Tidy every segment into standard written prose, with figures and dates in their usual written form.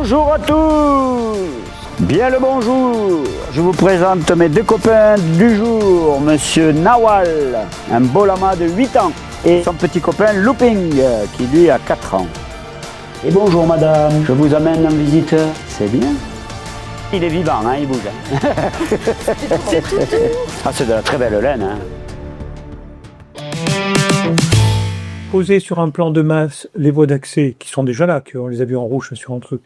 Bonjour à tous. Bien le bonjour. Je vous présente mes deux copains du jour. Monsieur Nawal, un beau lama de 8 ans. Et son petit copain Looping, qui lui a 4 ans. Et bonjour madame, je vous amène en visite. C'est bien. Il est vivant, hein, il bouge. Ah, c'est de la très belle laine. Hein. Poser sur un plan de masse les voies d'accès qui sont déjà là, qu'on les a vus en rouge sur un truc,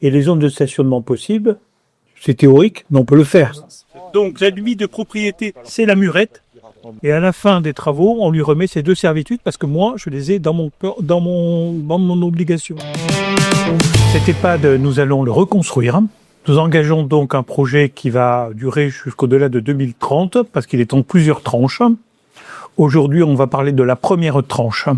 et les zones de stationnement possibles, c'est théorique, mais on peut le faire. Donc la limite de propriété, c'est la murette, et à la fin des travaux, on lui remet ces 2 servitudes parce que moi, je les ai dans mon obligation. Cet EHPAD, nous allons le reconstruire. Nous engageons donc un projet qui va durer jusqu'au-delà de 2030 parce qu'il est en plusieurs tranches. Aujourd'hui, on va parler de la première tranche,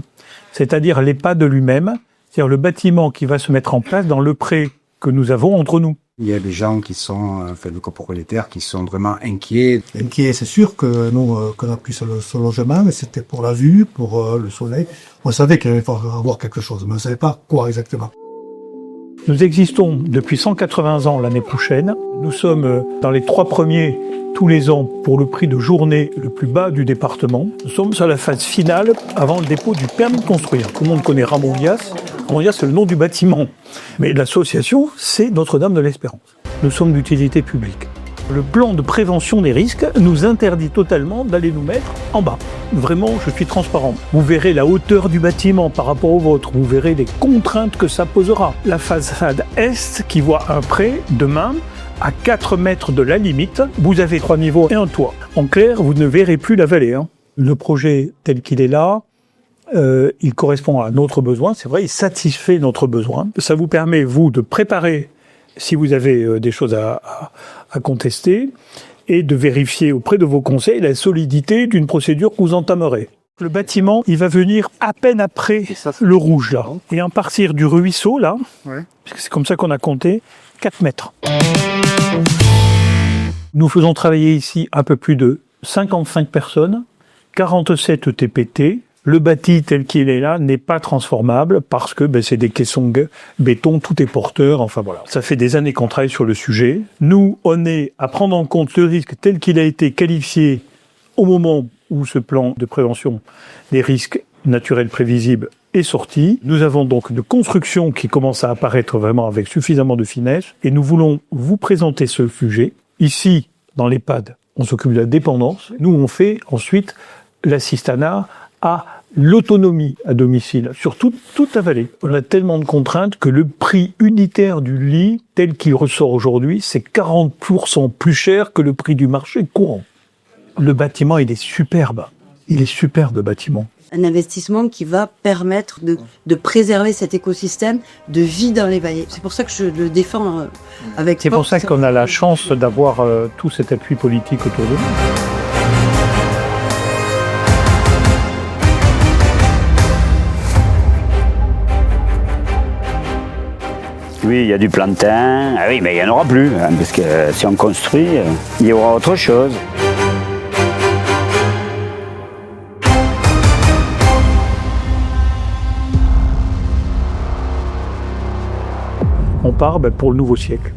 c'est-à-dire l'EHPAD lui-même, c'est-à-dire le bâtiment qui va se mettre en place dans le pré que nous avons entre nous. Il y a des gens qui sont, le copropriétaires, qui sont vraiment inquiets. Inquiets, c'est sûr que nous, qu'on a pris ce logement, c'était pour la vue, pour le soleil. On savait qu'il allait falloir avoir quelque chose, mais on ne savait pas quoi exactement. Nous existons depuis 180 ans l'année prochaine. Nous sommes dans les 3 premiers tous les ans pour le prix de journée le plus bas du département. Nous sommes sur la phase finale avant le dépôt du permis de construire. Tout le monde connaît Ramon Dias. Ramon Dias, c'est le nom du bâtiment. Mais l'association, c'est Notre-Dame de l'Espérance. Nous sommes d'utilité publique. Le plan de prévention des risques nous interdit totalement d'aller nous mettre en bas. Vraiment, je suis transparent. Vous verrez la hauteur du bâtiment par rapport au vôtre. Vous verrez les contraintes que ça posera. La façade est qui voit un pré demain à 4 mètres de la limite. Vous avez 3 niveaux et un toit. En clair, vous ne verrez plus la vallée. Le projet tel qu'il est là, il correspond à notre besoin. C'est vrai, il satisfait notre besoin. Ça vous permet, vous, de préparer si vous avez des choses à contester, et de vérifier auprès de vos conseils la solidité d'une procédure que vous entamerez. Le bâtiment, il va venir à peine après le rouge, là. Et à partir du ruisseau, là, parce que c'est comme ça qu'on a compté, 4 mètres. Nous faisons travailler ici un peu plus de 55 personnes, 47 TPT. Le bâti tel qu'il est là n'est pas transformable parce que c'est des caissons béton, tout est porteur, enfin voilà. Ça fait des années qu'on travaille sur le sujet. Nous, on est à prendre en compte le risque tel qu'il a été qualifié au moment où ce plan de prévention des risques naturels prévisibles est sorti. Nous avons donc une construction qui commence à apparaître vraiment avec suffisamment de finesse et nous voulons vous présenter ce sujet. Ici, dans l'EHPAD, on s'occupe de la dépendance. Nous, on fait ensuite l'assistanat à l'autonomie à domicile, sur toute la vallée. On a tellement de contraintes que le prix unitaire du lit, tel qu'il ressort aujourd'hui, c'est 40% plus cher que le prix du marché courant. Le bâtiment, il est superbe. Il est superbe, le bâtiment. Un investissement qui va permettre de préserver cet écosystème de vie dans les vallées. C'est pour ça que je le défends avec... C'est pour ça qu'on a la chance d'avoir tout cet appui politique autour de nous. Oui, il y a du plantain. Ah oui, mais il n'y en aura plus, hein, parce que si on construit, il y aura autre chose. On part pour le nouveau siècle.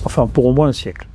Enfin, pour au moins un siècle.